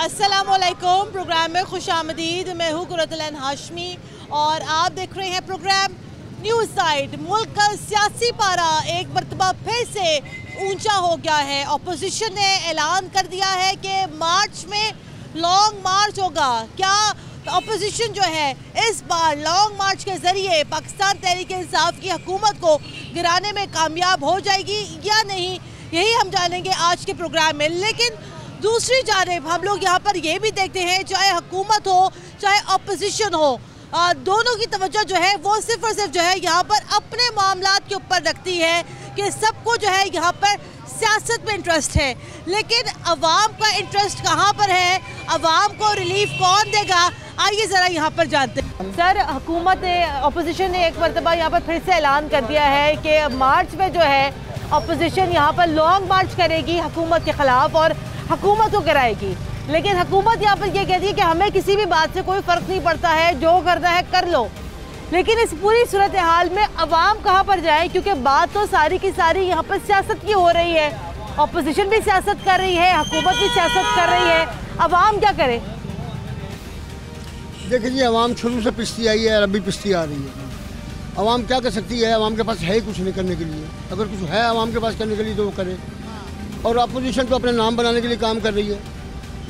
अस्सलामुअलैकुम। प्रोग्राम में खुशामदीद। मैं हूँ कुरतुल हाशमी और आप देख रहे हैं प्रोग्राम न्यूज़ साइड। मुल्क का सियासी पारा एक मरतबा फिर से ऊंचा हो गया है। अपोजिशन ने ऐलान कर दिया है कि मार्च में लॉन्ग मार्च होगा। क्या अपोजिशन जो है इस बार लॉन्ग मार्च के ज़रिए पाकिस्तान तहरीक इंसाफ की हुकूमत को गिराने में कामयाब हो जाएगी या नहीं, यही हम जानेंगे आज के प्रोग्राम में। लेकिन दूसरी जानिब हम लोग यहाँ पर ये भी देखते हैं, चाहे हुकूमत हो चाहे अपोजिशन हो, दोनों की तवज्जो जो है वो सिर्फ और सिर्फ जो है यहाँ पर अपने मामलात के ऊपर रखती है कि सबको जो है यहाँ पर सियासत में इंटरेस्ट है। लेकिन अवाम का इंटरेस्ट कहाँ पर है, अवाम को रिलीफ कौन देगा, आइए ज़रा यहाँ पर जानते हैं। सर, हुकूमत ने, अपोजिशन ने एक मरतबा यहाँ पर फिर से ऐलान कर दिया है कि मार्च में जो है अपोजिशन यहाँ पर लॉन्ग मार्च करेगी हुकूमत के ख़िलाफ़ और हुकूमत को गिराएगी। लेकिन हुकूमत यहाँ पर ये कहती है कि हमें किसी भी बात से कोई फ़र्क नहीं पड़ता है, जो करना है कर लो। लेकिन इस पूरी सूरत हाल में अवाम कहाँ पर जाए, क्योंकि बात तो सारी की सारी यहाँ पर सियासत की हो रही है। अपोजिशन भी सियासत कर रही है, हुकूमत भी सियासत कर रही है, अवाम क्या करे? देखिए जी, अवाम शुरू से पिसती आई है और अभी पिसती आ रही है। अवाम क्या कर सकती है? अवाम के पास है ही कुछ नहीं करने के लिए। अगर कुछ है अवाम के पास करने के लिए तो वो करे। और अपोजिशन तो अपने नाम बनाने के लिए काम कर रही है।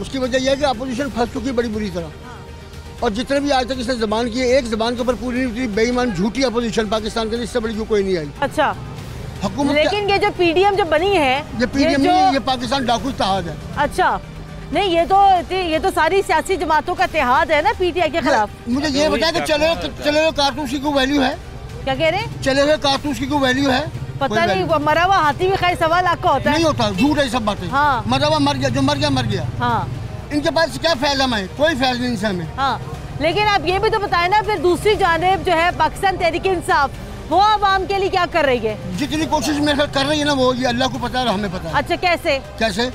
उसकी वजह यह है कि अपोजिशन फंस चुकी है बड़ी बुरी तरह। और जितने भी आज तक इसने ज़बान किए, एक ज़बान के ऊपर पूरी नहीं उतरी, बेईमान झूठी अपोजिशन पाकिस्तान के लिए, इससे बड़ी कोई नहीं आई। अच्छा, हुकूमत लेकिन ये जो पीडीएम जो बनी है, ये पीडीएम नहीं, ये पाकिस्तान डाकू इत्तेहाद है। अच्छा, नहीं, ये तो सारी सियासी जमातों का इत्तेहाद है ना पीटीआई के खिलाफ। मुझे ये बताया कि चले हुए कारतूस की कोई वैल्यू है? क्या कह रहे हैं? चले हुए कारतूस की कोई वैल्यू है? पता नहीं, मरा हुआ हाथी भी खैर 1.25 लाख का होता है। नहीं होता, झूठ है सब बातें। हाँ। मरा हुआ मर गया, जो मर गया मर गया। हाँ। इनके पास क्या फैल है? कोई फैल नहीं इनसे हमें। हाँ, लेकिन आप ये भी तो बताए ना, फिर दूसरी जानिब जो है पाकिस्तान तहरीक इंसाफ, वो आवाम के लिए क्या कर रही है? जितनी कोशिश मेरे साथ कर रही है ना, वो ये अल्लाह को पता है और हमें पता है। अच्छा, कैसे?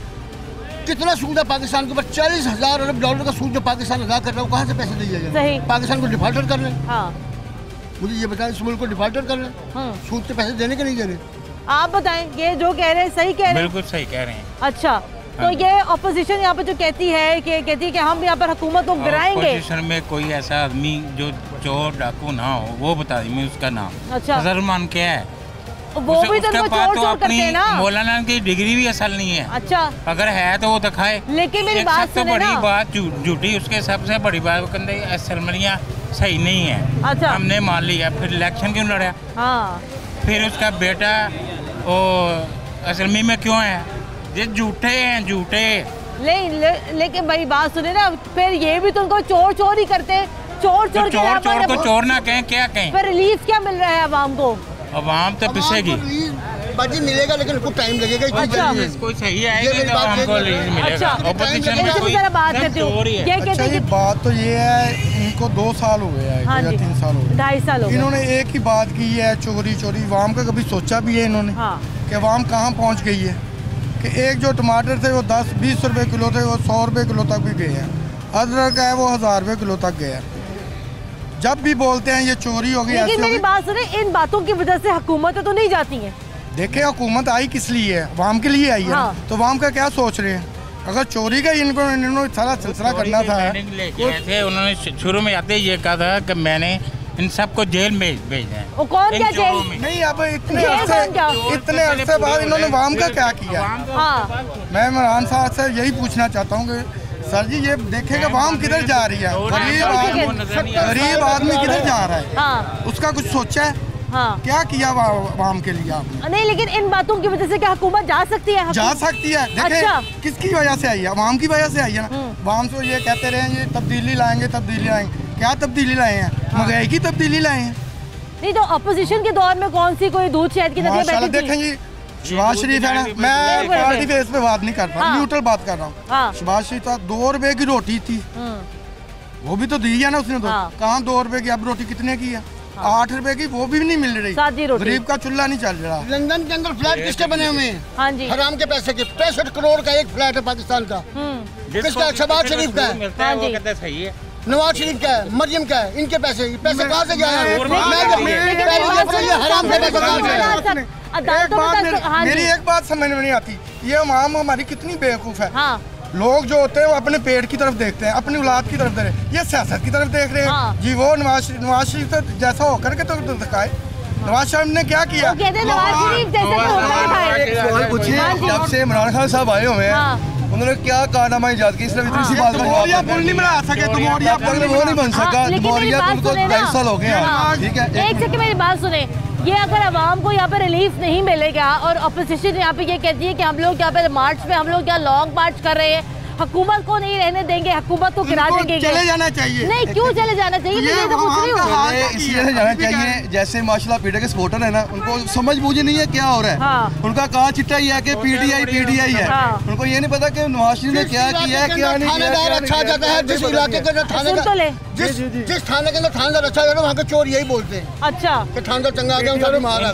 कितना सूद है पाकिस्तान के ऊपर? 40,000 अरब डॉलर का सूद जो पाकिस्तान अदा कर रहा है, वो कहाँ से पैसे दिए जाए? सही। पाकिस्तान को डिफॉल्टर कर रहे हैं। हाँ। मुझे ये बताएं, इस मुल्क को डिफॉल्टर कर रहे हैं, सूद के पैसे देने के नहीं दे रहे। आप बताएं, ये जो कह रहे हैं सही कह रहे हैं? बिल्कुल सही कह रहे हैं। अच्छा, तो ये अपोजिशन यहाँ पर जो कहती है कि हम यहाँ पर हुकूमत को गिराएंगे। अपोजिशन में कोई ऐसा आदमी जो चोर डाकू ना हो, वो बता दी मैं उसका नाम। अच्छा, सलमान क्या है? वो भी तो चोर करते हैं ना। मौलाना की डिग्री भी असल नहीं है। अच्छा, अगर है तो वो दिखाए। लेकिन मेरी बात सबसे बड़ी बात झूठी, उसके सबसे बड़ी बात कहते सलमनिया सही नहीं है। अच्छा, हमने मान लिया, फिर इलेक्शन क्यों लड़ा? हाँ। फिर उसका बेटा वो असलमी में क्यों है? ये झूठे हैं, झूठे। लेकिन भाई बात सुने ना, फिर ये भी तो उनको चोर ही करते, चोर को चोर ना कहें, क्या कहें? फिर रिलीफ क्या मिल रहा है अवाम को? अवाम तो पिसेगी। बाजी मिलेगा, लेकिन कुछ टाइम लगेगा। अच्छा, कोई सही आएगा तो हमको मिलेगा। ऑपोजिशन में कोई बात करती हूँ। अच्छा, ये बात तो ये है, इनको 2 साल हो गए हैं या 3 साल हो गए, 2.5 साल हो गए। इन्होंने एक ही बात की है, चोरी। अवाम का कभी सोचा भी है इन्होंने? हाँ। कि अवाम कहाँ पहुँच गई है? कि एक जो टमाटर थे वो 10-20 रुपए किलो थे, वो 100 रुपए किलो तक भी गए हैं। अदरक है वो 1000 रुपए किलो तक गया। जब भी बोलते हैं ये चोरी होगी, लेकिन मेरी बात सुने, इन बातों की वजह से हुकूमतें तो नहीं जाती हैं। देखें, हुकूमत आई किस लिए है? अवाम के लिए आई है। हाँ। तो अवाम का क्या सोच रहे हैं? अगर चोरी का इन्होंने सारा सिलसिला करना था। उन्होंने शुरू में आते ये कहा था कि मैंने इन सबको जेल में भेजना है। वो कौन क्या जेल? नहीं, अब इतने अरसे बाद इन्होंने अवाम का क्या किया? हाँ। मैं इमरान साहब से यही पूछना चाहता हूँ कि सर जी, ये देखेंगे अवाम किधर जा रही है? गरीब आदमी किधर जा रहा है? हाँ। उसका कुछ सोचा है? हाँ। क्या किया अवाम के लिए आपने? नहीं, लेकिन इन बातों की वजह से क्या हुकूमत जा सकती है? जा सकती है। देखें, अच्छा, किसकी वजह से आई है? अवाम की वजह से आई है ना। अवाम से ये कहते रहे ये तब्दीली लाएंगे, तब्दीली लाएंगे। क्या तब्दीली लाए हैं? महंगाई की तब्दीली लाए हैं। नहीं तो अपोजिशन के दौर में कौन सी कोई दूध शहद की नदियां बहती थी? देखें जी, शहबाज शरीफ है ना, मैं पार्टी फेस पे बात नहीं कर रहा, न्यूट्रल बात कर रहा हूँ। शहबाज शरीफ था, 2 रुपए की रोटी थी, वो भी तो दी है ना उसने। तो कहाँ 2 रुपए की? अब रोटी कितने की है? 8 रुपए की, वो भी नहीं मिल रही। गरीब का चूल्हा नहीं चल रहा। लंदन के अंदर फ्लैट किसके बने हुए हैं? हाँ जी, हराम के पैसे के। 65 करोड़ का एक फ्लैट है पाकिस्तान का। किसका? शहबाज शरीफ का है, सही है। नवाज शरीफ का है, मरियम का है। इनके पैसे कहाँ से गए? मेरी एक बात समझ में नहीं आती, ये अवाम हमारी कितनी बेवकूफ़ है। लोग जो होते हैं वो अपने पेट की तरफ देखते हैं, अपनी औलाद की तरफ देख रहे हैं, ये सियासत की तरफ देख रहे हैं। हाँ। जी वो नवाज शरीफ तो जैसा होकर के तो दिखाए, नवाज शरीफ ने क्या किया? जब से इमरान खान साहब आए हुए हैं उन्होंने क्या कारनामा इजाद की, इसलिए इतनी सी बात नहीं बन सका। 22 साल हो गए, ठीक है। एक सेकंड मेरी बात सुने, ये अगर आवाम को यहाँ पे रिलीफ नहीं मिलेगा और अपोजिशन यहाँ पे ये कहती है कि हम लोग यहाँ पे मार्च में हम लोग यहाँ लॉन्ग मार्च कर रहे हैं, हुकूमत को नहीं रहने देंगे, हुकूमत को गिरा देंगे, चले जाना चाहिए। नहीं क्यों चले जाना चाहिए? मुझे तो पूछ रही हूँ। इसलिए जाना चाहिए, जैसे माशाल्लाह पीटीआई के सपोर्टर है ना, उनको समझ बूझ नहीं है क्या हो रहा है। हाँ। उनका कहा चिट्टा ही है कि पीटीआई है। हाँ। उनको ये नहीं पता कि नवाज शरीफ ने क्या किया है, क्या नहीं किया। अच्छा जगह है, जिस इलाके के जिस थाने के अंदर थानेदार अच्छा जगह वहाँ के चोर यही बोलते हैं। अच्छा कि थानेदार चंगा आ गया, उनको मारा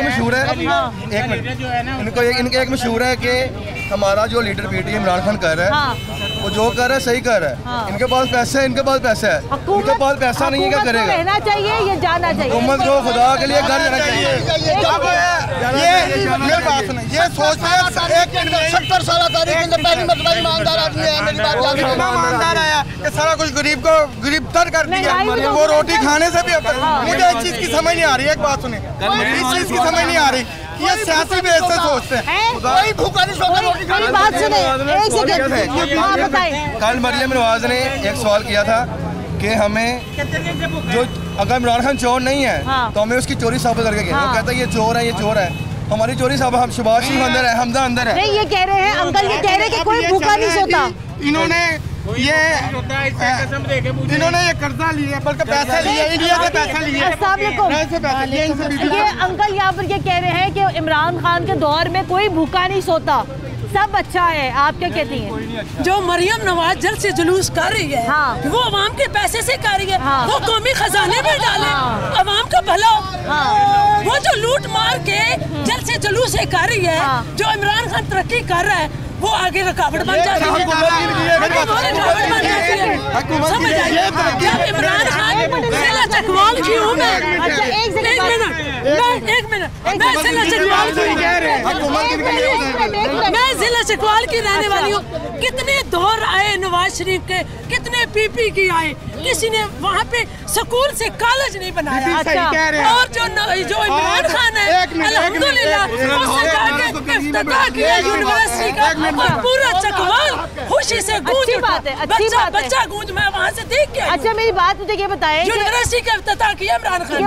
मशहूर है। एक मिनट, इनका एक मशहूर है कि हमारा जो लीडर पीटीआई इमरान खान कर रहा है वो जो कर रहा है सही कर रहा है। इनके पास पैसा है, इनके पास पैसा है, इनके पास पैसा नहीं है, क्या करेगा? रहना चाहिए, ये जाना चाहिए, हुकूमत को खुदा के लिए घर जाना चाहिए। ये सोचते हैं 70 साल तारीख के अंदर पहली मरतबा ईमानदार आदमी है। मेरी बात ईमानदार आया कि सारा कुछ गरीब को गिरफ्तार कर दिया, वो रोटी खाने से भी। मुझे इस चीज की समझ नहीं आ रही है, एक बात सुने, इस चीज की समझ नहीं आ रही, ये सियासी बेस से सोचते हैं। कोई भूखा नहीं सोता रोटी खाने। बात सुने, एक सेकंड, हाँ बताएं। कल मरियम नवाज ने एक सवाल किया था कि हमें जो अगर इमरान खान चोर नहीं है तो हमें उसकी चोरी साबित करके गए। वो कहता है ये चोर है, ये चोर है, हमारी चोरी साहब, हम शबाज शरीफ अंदर है, हमदा अंदर है। नहीं ये कह रहे हैं अंकल, ये कह रहे हैं कि कोई भूखा नहीं सोता। इन्होंने ये कर्जा लिया, बल्कि पैसा लिया, इंडिया से पैसा लिया। ये अंकल यहाँ पर ये कह रहे हैं कि इमरान खान के दौर में कोई भूखा नहीं सोता, सब अच्छा है। आप क्या कहती हैं? जो मरियम नवाज जल्द से जुलूस कर रही है, वो अवाम के पैसे से कर रही है, वो कौमी खजाने में डाले, अवाम का भला। वो जो लूट मार के जल्द से जुलूस कर रही है, जो इमरान खान तरक्की कर रहा है, वो आगे रुकावट बन जाती है, समझ आइए। जब इमरान खान जिला चकवाल की हूँ मैं, एक मिनट, मैं जिला चकवाल की रहने वाली हूँ। कितने दौर आए नवाज शरीफ के, कितने पीपी की आए, किसी ने वहाँ पे स्कूल से कॉलेज नहीं बनाया। और जो इमरान खान है अल्हम्दुलिल्लाह इफ्तिताह किया यूनिवर्सिटी का, और पूरा चकवाल खुशी से गूंज उठा। बच्चा गूंज, मैं वहाँ से देख के। अच्छा मेरी बात मुझे ये बताएं, यूनिवर्सिटी का इफ्तिताह किया इमरान खान।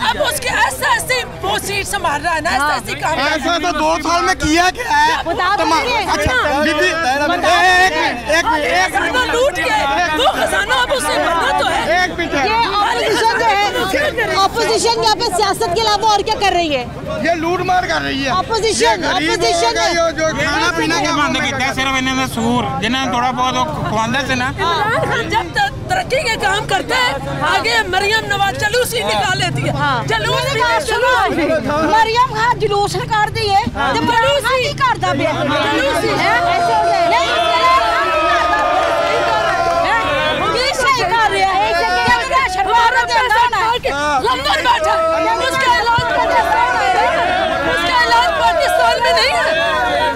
अब उसके ऐसे वो सीट संभाल रहा है ना, ऐसे काम ऐसा तो 2 साल में किया क्या है? लूट के वो खजाना अब उससे भरना तो है। ऑपोजिशन यहाँ पे सियासत के अलावा और क्या कर रही है? ये लूट मार कर रही है ऑपोजिशन। जो खाना पीना का सिर्फ इन्होंने सूर जिन्हें थोड़ा बहुत खुआंदे से ना। जब तरक्की के काम करते हैं आगे मरियम नवाज जलूस ही निकाल लेती है। जलूस मरियम खान जुलूस निकाल दी है, जलूस ही करता है, जलूस ही है, लंदन बैठा, उसका इलाज पाकिस्तान में नहीं है,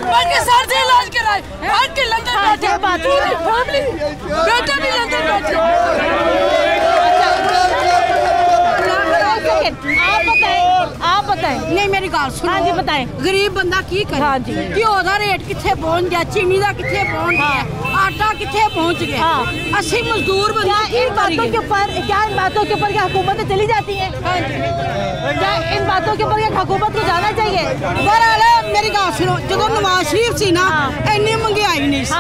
पाकिस्तान से इलाज कराए, भाग के लंदन बैठे, पूरी फैमिली, बेटे भी लंदन बैठे। आप बताएं। नहीं मेरी गाल सुनो। हाँ जी बताएं। गरीब बंदा की करे? हाँ जी। घ्यो दा रेट किथे पहुंच गया, चीनी दा किथे पहुंच गया, आटा किथे पहुंच गया। असि मजदूर बंदा इन बातों के ऊपर क्या हुकूमतें चली जाती हैं? क्या इन बातों के ऊपर क्या हुकूमत को जाना चाहिए? बहरहाल मेरी गाल सुनो, जो नवाज शरीफ सी ना इन्नी महंगाई नहीं सी,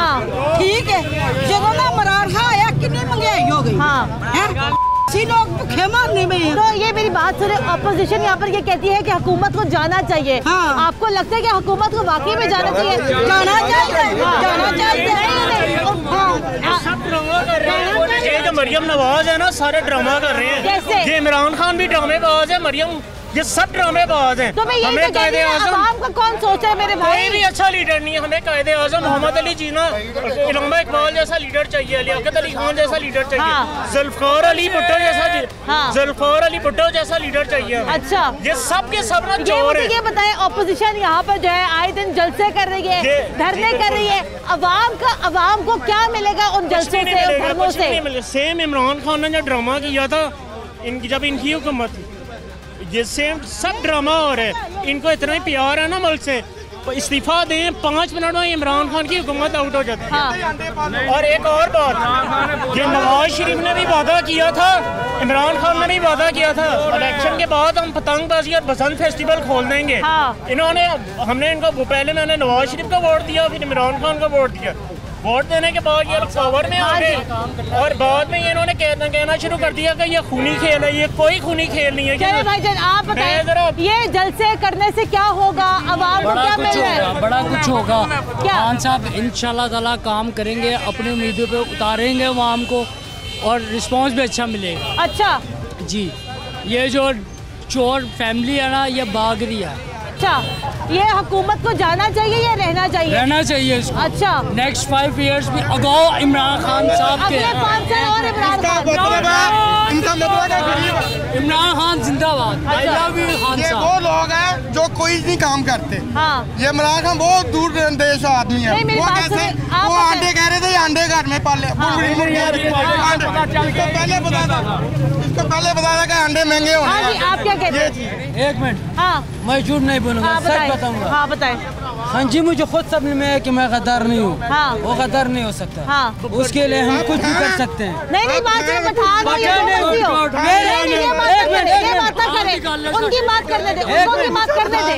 ठीक है। जो ना इमरान खान आया कितनी महंगाई हो गई, लोग भूखे मारने में हैं। तो ये मेरी बात सुने, अपोजिशन यहाँ पर ये कहती है कि हुकूमत को जाना चाहिए। आपको लगता है कि हुकूमत को वाकई में जाना चाहिए? जाना चाहिए, जाना चाहिए। ये जो मरियम नवाज है ना, सारे ड्रामा कर रहे हैं। जैसे ये इमरान खान भी ड्रामेबाज है, मरियम ये सब ड्रामेबाज हैं। तो मैं यही तो कहती हूं, आवाम का कौन सोचा है मेरे भाई? कोई भी अच्छा लीडर नहीं है, हमें कायदे आज़म मोहम्मद अली जीना, इलामा इकबाल जैसा लीडर चाहिए, लियाकत अली खान जैसा लीडर चाहिए, जुल्फिकार अली भुट्टो जैसा, जुल्फिकार अली भुट्टो जैसा लीडर चाहिए। अच्छा, ये सब के सब ना चोर हैं। ये बताएं, ऑपोजिशन यहाँ पर जो है आए दिन जलसे कर रही है, धरने कर रही है, अवाम को क्या मिलेगा उन जलसों से, धरनों से? सेम इमरान खान ने जो ड्रामा किया था इनकी, जब इनकी हुकूमत थी, ये सेम सब ड्रामा हो रहा है। इनको इतना ही प्यार है ना मुल्क से, इस्तीफा दें, 5 मिनट में इमरान खान की हुकूमत आउट हो जाती है। और एक और बात, ये नवाज शरीफ ने भी वादा किया था, इमरान खान ने भी वादा किया था, इलेक्शन के बाद हम पतंगबाजी और बसंत फेस्टिवल खोल देंगे। इन्होंने, हमने इनको, पहले मैंने नवाज शरीफ को वोट दिया, फिर इमरान खान को वोट दिया। वोट देने के बाद ये लोग पावर में आ गए और बाद में ये इन्होंने कहना शुरू कर दिया कि ये खूनी खेल है। ये कोई खूनी खेल नहीं है। चलिए भाईजान, आप बताएं, ये जलसे करने से क्या होगा, आवाम को क्या मिल रहा है? बड़ा कुछ होगा। खान साहब इंशाल्लाह ताला काम करेंगे, अपनी उम्मीदों पे उतारेंगे आवाम को और रिस्पांस भी अच्छा मिलेगा। अच्छा जी, ये जो चोर फैमिली है ना, ये भाग रही है। अच्छा, ये हुकूमत को जाना चाहिए या रहना चाहिए? रहना चाहिए इसको। अच्छा, नेक्स्ट 5 इयर्स भी अगाओ इमरान खान साहब के। अगले 5 साल और इमरान खान जिंदाबाद। ये वो लोग हैं जो कोई नहीं काम करते। ये इमरान खान बहुत दूर देश आदमी है। वो कैसे, वो अंडे कह रहे थे, अंडे घर में पाले, पहले बता था कि अंडे महंगे होने हैं। आप क्या कहते हैं? 1 मिनट, मैं झूठ नहीं बोलूँगा, सच बताऊँगा। हाँ बताएं। हाँ जी, मुझे खुद सपने में है कि मैं गद्दार नहीं हूँ। वो गद्दार नहीं हो सकता। उसके लिए हम कुछ भी कर सकते हैं। नहीं बात करें, उनकी बात करने दे, उनकी बात करने दे,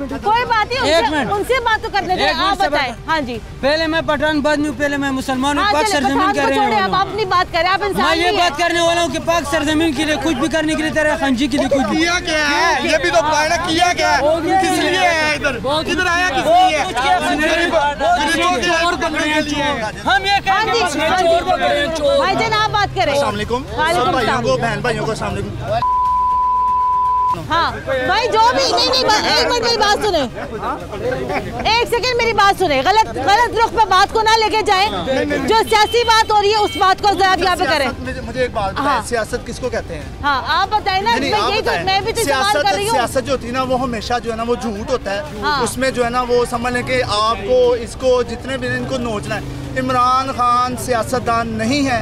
कोई बात नहीं, उनसे बात तो करने दे। आप बताएं। हाँ जी, पहले मैं पठान, बाद में पहले मैं मुसलमान हूँ। पाक सरजमीन कर रहे हैं, आप अपनी बात करें, आप इंसान। मैं ये बात करने वाला हूँ कि पाक सरजमीन के लिए कुछ भी करने के लिए तेरे खंजी के लिए कुछ भी किया क्या है, ये भी तो बताया ना, किया क्या है, किस लिए है, इधर आया किस लिए? हम ये भाईजान आप बात करें। अस्सलाम वालेकुम सब भाइयों को, बहन भाइयों को अस्सलाम वालेकुम। हाँ भाई, जो भी नहीं, एक मिनट मेरी बात सुने, 1 सेकंड मेरी बात सुने। गलत रुख पे बात को ना लेके जाएं। जो सियासी बात हो रही है उस बात को जरा यहाँ पे करें। मुझे एक बात बताएं, सियासत किसको कहते हैं? हाँ आप बताएं ना। मैं भी तो सवाल कर रही हूँ। सियासत जो होती है ना, वो हमेशा जो है ना, वो झूठ होता है। उसमें जो है ना, वो समझ लें कि आपको इसको जितने भी इनको नोचना है। इमरान खान सियासतदान नहीं है,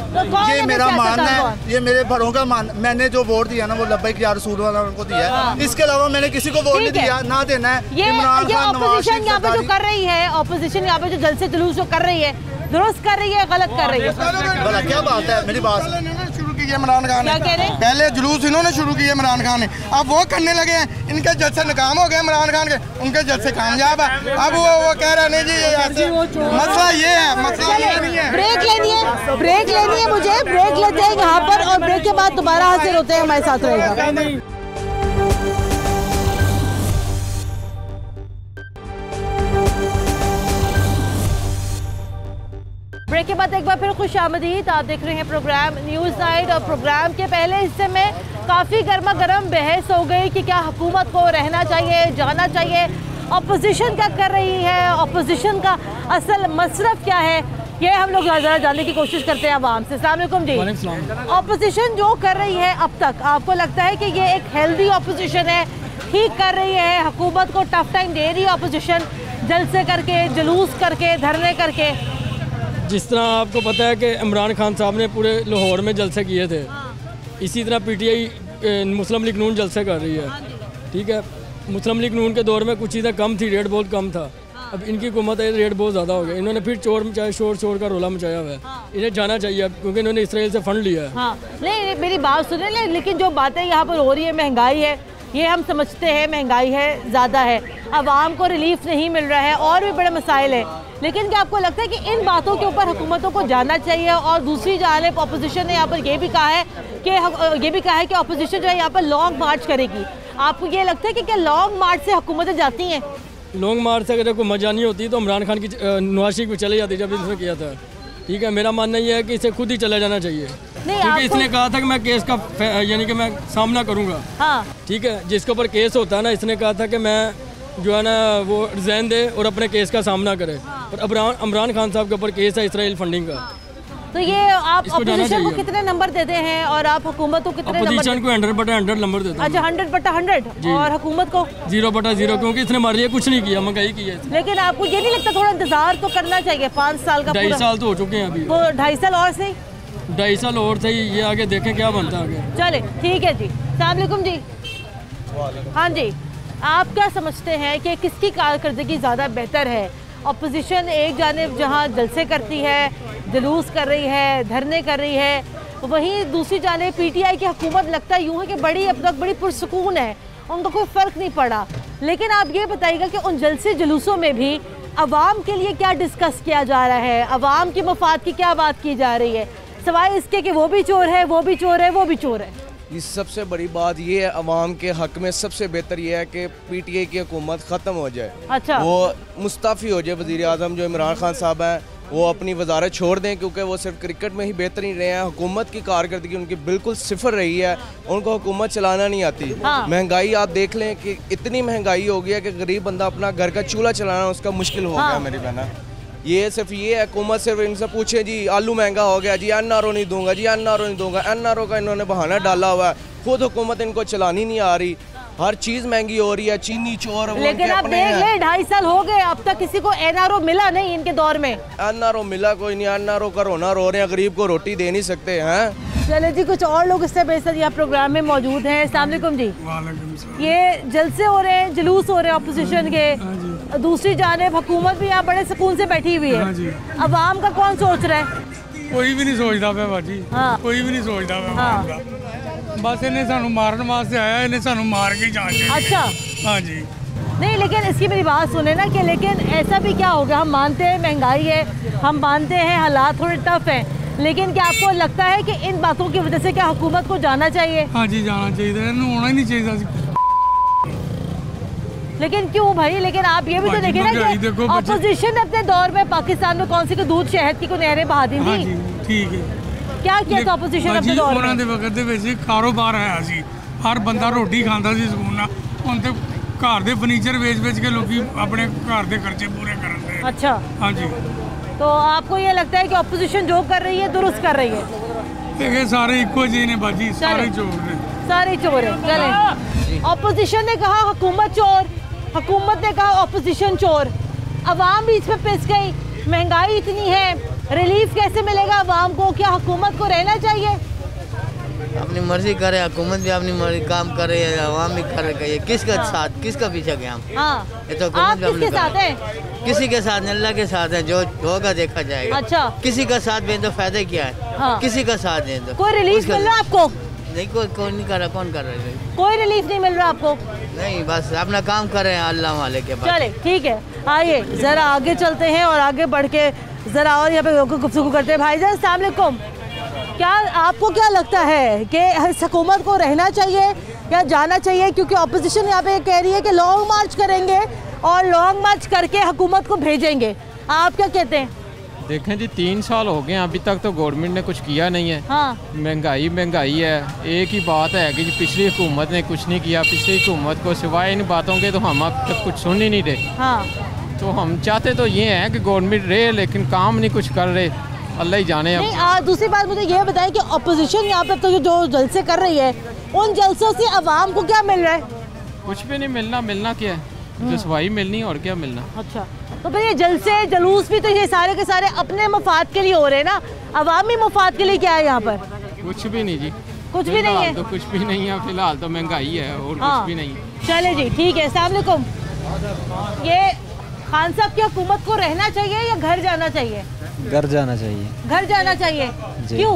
ये मेरा मानना है, ये मेरे भरों का मान। मैंने जो वोट दिया ना, वो लब्बैक या रसूल वाला उनको दिया है। इसके अलावा मैंने किसी को वोट नहीं दिया, ना देना है। इमरान खान, ऑपोजिशन यहाँ पे जो कर रही है, ऑपोजिशन यहाँ पे जो जलसे जुलूस जो कर रही है, दुरुस्त कर रही है, गलत कर रही है? भला क्या बात है? मेरी बात शुरू की इमरान खान ने, पहले जुलूस इन्होंने शुरू किया इमरान खान ने, अब वो करने लगे हैं। इनके जलसे नाकाम हो गए इमरान खान के, उनके जलसे कामयाब है। अब वो कह रहे नहीं जी, ऐसे मसला ये है, मसला ये नहीं है। ब्रेक लेनी है, ब्रेक लेनी है, मुझे ब्रेक लेते हैं यहाँ पर, और ब्रेक के बाद दोबारा हाजिर होते हैं, हमारे साथ रहेगा। ब्रेक के बाद एक बार फिर खुशामदीद। आप देख रहे हैं प्रोग्राम न्यूज़ नाइट, और प्रोग्राम के पहले हिस्से में काफ़ी गर्मा गर्म बहस हो गई कि क्या हुकूमत को रहना चाहिए, जाना चाहिए, अपोजिशन क्या कर रही है, अपोजिशन का असल मसरफ क्या है, ये हम लोग ज़रा जानने की कोशिश करते हैं आवाम से। अस्सलाम वालेकुम जी। अपोजिशन जो कर रही है अब तक, आपको लगता है कि ये एक हेल्दी अपोजिशन है, ठीक कर रही है, हुकूमत को टफ टाइम दे रही है अपोजिशन, जलसे करके, जुलूस करके, धरने करके? जिस तरह आपको पता है कि इमरान खान साहब ने पूरे लाहौर में जलसे किए थे, इसी तरह पीटीआई मुस्लिम लीग नून जलसे कर रही है। ठीक है, मुस्लिम लीग नून के दौर में कुछ चीज़ें कम थी, रेट बहुत कम था। अब इनकी हुकूमत है, रेट बहुत ज़्यादा हो गया। इन्होंने फिर चोर मचाया, शोर का रोला मचाया हुआ है। इन्हें जाना चाहिए क्योंकि इन्होंने इसराइल से फंड लिया है। नहीं मेरी बात सुने, लेकिन जो बातें यहाँ पर हो रही है, महंगाई है, ये हम समझते हैं, महंगाई है, ज़्यादा है, आवाम को रिलीफ नहीं मिल रहा है, और भी बड़े मसाइल है। लेकिन क्या आपको लगता है कि इन बातों के ऊपर हुकूमतों को जाना चाहिए? और दूसरी जानिब अपोजिशन ने यहाँ पर ये भी कहा है कि अपोजिशन जो है यहाँ पर लॉन्ग मार्च करेगी। आपको ये लगता है कि क्या लॉन्ग मार्च से हुकूमतें जाती हैं? लॉन्ग मार्च से अगर कोई मजानी होती तो इमरान खान की नवाज शरीफ को चले जाती जब इसने किया था। ठीक है, मेरा मानना ये है कि इसे खुद ही चला जाना चाहिए। क्योंकि इसने कहा था कि मैं केस का यानी कि मैं सामना करूंगा। हाँ। ठीक है, जिसके ऊपर केस होता है ना, इसने कहा था कि मैं जो है ना वो रिजाइन दे और अपने केस का सामना करे। और इमरान खान साहब के ऊपर केस है इसराइल फंडिंग का। तो ये आप अपोजिशन को कितने नंबर देते हैं और आप हुकूमत को कितने नंबर? अपोजिशन को 100/100 नंबर देते हैं। अच्छा, 100/100 और हुकूमत को 0/0, क्योंकि इसने हमारे लिए कुछ नहीं किया, महंगाई की है। लेकिन आपको ये नहीं लगता थोड़ा इंतजार तो करना चाहिए? 5 साल का 2.5 साल तो हो चुके हैं अभी। तो 2.5 साल और सही, 2.5 साल और सही, ये आगे देखें क्या बनता है आगे। चले ठीक है जी। अस्सलाम वालेकुम जी। हाँ जी, आप क्या समझते हैं कि किसकी कारकर्दगी ज़्यादा बेहतर है? अपोजिशन एक जानिब जहाँ जलसे करती है, जुलूस कर रही है, धरने कर रही है, वहीं दूसरी जानिब पीटीआई की हुकूमत लगता है यूँ है कि बड़ी अब तक बड़ी पुरसुकून है, उनका कोई फ़र्क नहीं पड़ा। लेकिन आप ये बताइएगा कि उन जलसे जुलूसों में भी अवाम के लिए क्या डिस्कस किया जा रहा है, अवाम के मफाद की क्या बात की जा रही है, सिवाय इसके कि वो भी चोर है, वो भी चोर है, वो भी चोर है। इस सबसे बड़ी बात ये है, अवाम के हक में सबसे बेहतर ये है कि पीटीआई की हुकूमत ख़त्म हो जाए। अच्छा। वो मुस्तफ़ी हो जाए वज़ीर आज़म जो इमरान खान साहब हैं, वो अपनी वजारत छोड़ दें, क्योंकि वो सिर्फ क्रिकेट में ही बेहतरीन रहे हैं। हुकूमत की कारकर्दगी उनकी बिल्कुल सिफर रही है, उनको हुकूमत चलाना नहीं आती। हाँ। महंगाई आप देख लें कि इतनी महंगाई हो गई है कि गरीब बंदा अपना घर का चूल्हा चलाना उसका मुश्किल हो गया। मेरी बहना ये सिर्फ ये है, हुकूमत सिर्फ इनसे पूछे जी आलू महंगा हो गया जी, एनआरओ नहीं दूंगा जी, एनआरओ नहीं दूंगा। एनआरओ का इन्होंने बहाना डाला हुआ है, खुद हुकूमत इनको चलानी नहीं आ रही, हर चीज महंगी हो रही है, चीनी चोर। लेकिन आप देख ले 2.5 साल हो गए, अब तक किसी को एनआरओ मिला नहीं इनके दौर में। एनआरओ मिला कोई नहीं, एनआरओ का रोना रो रहे हैं, गरीब को रोटी दे नहीं सकते हैं। चले जी, कुछ और लोग इससे बेहतर यहाँ प्रोग्राम में मौजूद हैं। अस्सलाम वालेकुम जी। ये जलसे हो रहे हैं, जुलूस हो रहे हैं अपोजिशन के, दूसरी जानिब हुकूमत भी यहाँ बड़े सुकून से बैठी हुई है। अवाम का कौन सोच रहा है? कोई भी नहीं सोचता पे बाजी। हाँ। कोई भी नहीं सोचता पे। हाँ। बस इन्हें सानू मारने वास्ते आया, इन्हें सानू मार के जाना। अच्छा। हाँ जी। नहीं, लेकिन इसकी मेरी बात सुने ना कि लेकिन ऐसा भी क्या हो गया, हम मानते हैं महंगाई है, हम मानते हैं हालात थोड़े टफ हैं, लेकिन क्या आपको लगता है कि इन बातों की वजह से क्या हुकूमत को जाना चाहिए? हाँ जी, जाना चाहिए, होना ही नहीं चाहिए। लेकिन क्यों भाई? लेकिन आप ये भी तो देखें ना कि अपोजिशन ने अपने दौर में पाकिस्तान में कौन सी को दूध शहद की को नहरें बहा दी थी। ठीक है, क्या किया था अपोजिशन अपने दौर में? ਉਹਨਾਂ ਦੇ ਵਕਤ ਦੇ ਵਿੱਚ ਕਾਰੋਬਾਰ ਆਇਆ ਸੀ, ਹਰ ਬੰਦਾ ਰੋਟੀ ਖਾਂਦਾ ਸੀ ਸਕੂਨ ਨਾਲ। ਹੁਣ ਤੇ ਘਰ ਦੇ ਫਰਨੀਚਰ ਵੇਚ ਕੇ ਲੋਕੀ ਆਪਣੇ ਘਰ ਦੇ ਖਰਚੇ ਪੂਰੇ ਕਰਨ ਦੇ। अच्छा। हाँ जी। तो आपको ये लगता है कि अपोजिशन जो कर रही है दुरुस्त कर रही है? ये सारे इको जी ने बाजी, सारे चोर ने, सारे चोर है। चले, अपोजिशन ने कहा हुकूमत चोर, हुकूमत ने कहा अपोजिशन चोर, अवाम बीच में पिस गई। महंगाई इतनी है, रिलीफ कैसे मिलेगा अवाम को? क्या हुकूमत को रहना चाहिए? अपनी मर्जी करे, हुकूमत भी अपनी मर्जी काम करे, अवाम भी कर रही है। किसका साथ, किसका पीछे गए हम? हाँ। ये तो आप किसके साथ हैं? किसी के साथ, अल्लाह के साथ है, जो होगा देखा जाएगा। अच्छा। किसी का साथ दें तो फायदा क्या है? हाँ। किसी का साथ दें तो कोई रिलीफ मिल रहा है आपको? नहीं, कोई नहीं कर रहा। कौन कर रहा है? कोई रिलीफ नहीं मिल रहा आपको? नहीं, बस अपना काम कर रहे हैं अल्लाह वाले के पास। चले ठीक है, आइए जरा आगे चलते हैं और आगे बढ़ के जरा और यहाँ पे गुफ्तगू करते हैं। भाईजान अस्सलाम वालेकुम, क्या आपको क्या लगता है कि हुकूमत को रहना चाहिए या जाना चाहिए? क्योंकि अपोजिशन यहाँ पे कह रही है कि लॉन्ग मार्च करेंगे और लॉन्ग मार्च करके हुकूमत को भेजेंगे, आप क्या कहते हैं? देखें जी, 3 साल हो गए, अभी तक तो गवर्नमेंट ने कुछ किया नहीं है। हाँ। महंगाई है, एक ही बात है कि पिछली हुकूमत ने कुछ नहीं किया। पिछली हुकूमत को सिवाय इन बातों के तो हम अब तक कुछ सुन ही नहीं रहे। हाँ। तो हम चाहते तो ये हैं कि गवर्नमेंट रहे, लेकिन काम नहीं कुछ कर रहे, अल्लाह ही जाने। नहीं, दूसरी बात मुझे ये बताएं कि अपोजिशन यहाँ पे तो जो जलसे कर रही है, उन जलसों से अवाम को क्या मिल रहा है? कुछ भी नहीं मिलना क्या है, रसवाई मिलनी और क्या मिलना। अच्छा, तो फिर ये जलसे जुलूस भी तो ये सारे के सारे अपने मफाद के लिए हो रहे हैं ना, अवामी मफाद के लिए क्या है यहाँ पर? कुछ भी नहीं जी, कुछ भी नहीं है। तो कुछ भी नहीं है फिलहाल, तो महंगाई है और कुछ भी नहीं। चले जी ठीक है। अस्सलाम वालेकुम, ये खान साहब की हुकूमत को रहना चाहिए या घर जाना चाहिए? घर जाना चाहिए। घर जाना चाहिए, क्यों?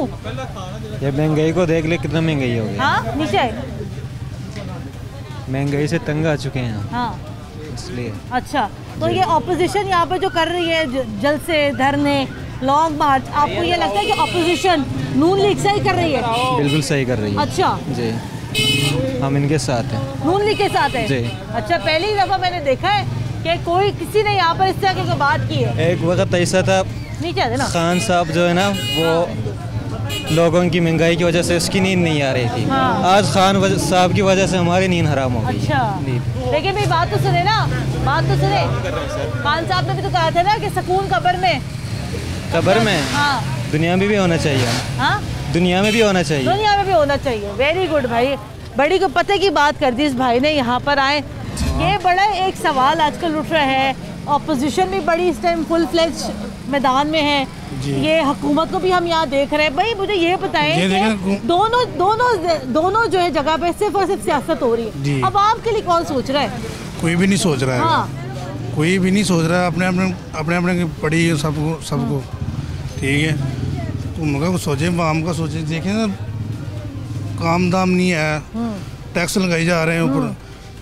ये महंगाई को देख ले, कितना महंगाई हो गई। हाँ, नीचे महंगाई से तंग आ चुके हैं। हाँ, इसलिए। अच्छा, तो ये ऑपोजिशन यहाँ पे जो कर रही है जलसे, धरने, लॉन्ग मार्च, आपको ये लगता है कि ऑपोजिशन नून लीग सही कर रही है? बिल्कुल सही कर रही है। अच्छा जी, हम इनके साथ हैं। नून लीग के साथ है जी। अच्छा, पहली दफा मैंने देखा है कि कोई किसी ने यहाँ पर इस तरह की बात की है। एक वक्त ऐसा था, नीचे ना खान साहब जो है ना वो लोगों की महंगाई की वजह से उसकी नींद नहीं आ रही थी। आज खान साहब की वजह से हमारी नींद हराम हो गई। अच्छा, लेकिन भाई बात तो सुने ना, बात तो सुने। खान साहब ने भी तो कहा था ना कि सुकून कब्र में। कब्र में? हाँ। दुनिया में भी होना चाहिए। हाँ, दुनिया में भी होना चाहिए। दुनिया में भी होना चाहिए। वेरी गुड भाई, बड़ी को पते की बात कर दी इस भाई ने। यहाँ पर आए, ये बड़ा एक सवाल आजकल उठ रहा है, ऑपोजिशन भी बड़ी इस टाइम फुल फ्लेज मैदान में है, ये हुकूमत को भी हम यहाँ देख रहे हैं। भाई मुझे ये बताएं कि दोनों जो है जगह पे सिर्फ और सिर्फ सियासत हो रही है, अब आपके लिए कौन सोच रहा है? कोई भी नहीं सोच रहा है। हाँ। कोई भी नहीं सोच रहा है, अपने पड़ी है सबको। ठीक है, तो सोचे, आम का सोचे, देखें ना काम दाम नहीं है, टैक्स लगाए जा रहे हैं, ऊपर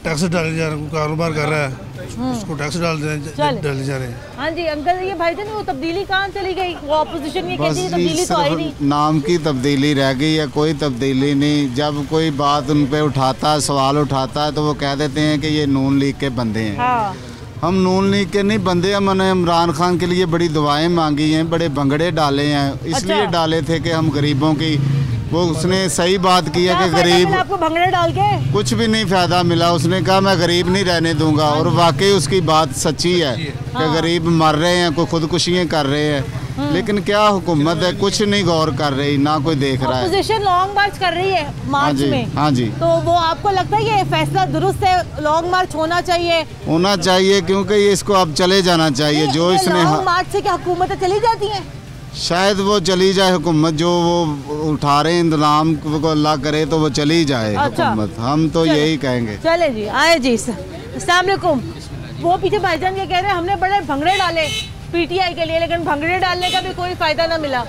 टैक्स डाले जा रहे हैं, कारोबार कर रहा है उसको टैक्स डाले जा रहे हैं। हाँ जी अंकल, ये भाईजान वो तब्दीली कहाँ चली गई? वो ऑपोजिशन ये कहती है तब्दीली तो आई नहीं, नाम की तब्दीली रह गई है, कोई तब्दीली नहीं। जब कोई बात उन पे उठाता है, सवाल उठाता है, तो वो कह देते हैं कि ये नून लीग के बंदे हैं। हाँ। हम नून लीग के नहीं बंदे, हमने इमरान खान के लिए बड़ी दुआएं मांगी हैं, बड़े भंगड़े डाले हैं, इसलिए डाले थे कि हम गरीबों की, वो उसने सही बात की है कि गरीब आपको भंगड़े डाल के कुछ भी नहीं फायदा मिला। उसने कहा मैं गरीब नहीं रहने दूंगा, और वाकई उसकी बात सच्ची है कि गरीब मर रहे हैं, कोई खुदकुशियाँ कर रहे हैं, लेकिन क्या हुकूमत है कुछ नहीं गौर कर रही, ना कोई देख रहा है। ऑपोजिशन लॉन्ग मार्च कर रही है मार्च में। हाँ जी, तो वो आपको लगता है ये फैसला दुरुस्त है, लॉन्ग मार्च होना चाहिए? होना चाहिए, क्योंकि ये इसको अब चले जाना चाहिए। जो इसने लॉन्ग मार्च से क्या हुकूमतें चली जाती हैं? शायद वो चली जाए हुकूमत, जो वो उठा रहे इंतजाम को अल्लाह करे तो वो चली जाए हुकूमत। हम तो यही कहेंगे। चले जी, आए जी, अस्सलाम वालेकुम। वो पीछे भाईजान ये कह रहे हैं हमने बड़े भंगड़े डाले पीटीआई के लिए, लेकिन भंगड़े डालने का भी कोई फायदा ना मिला।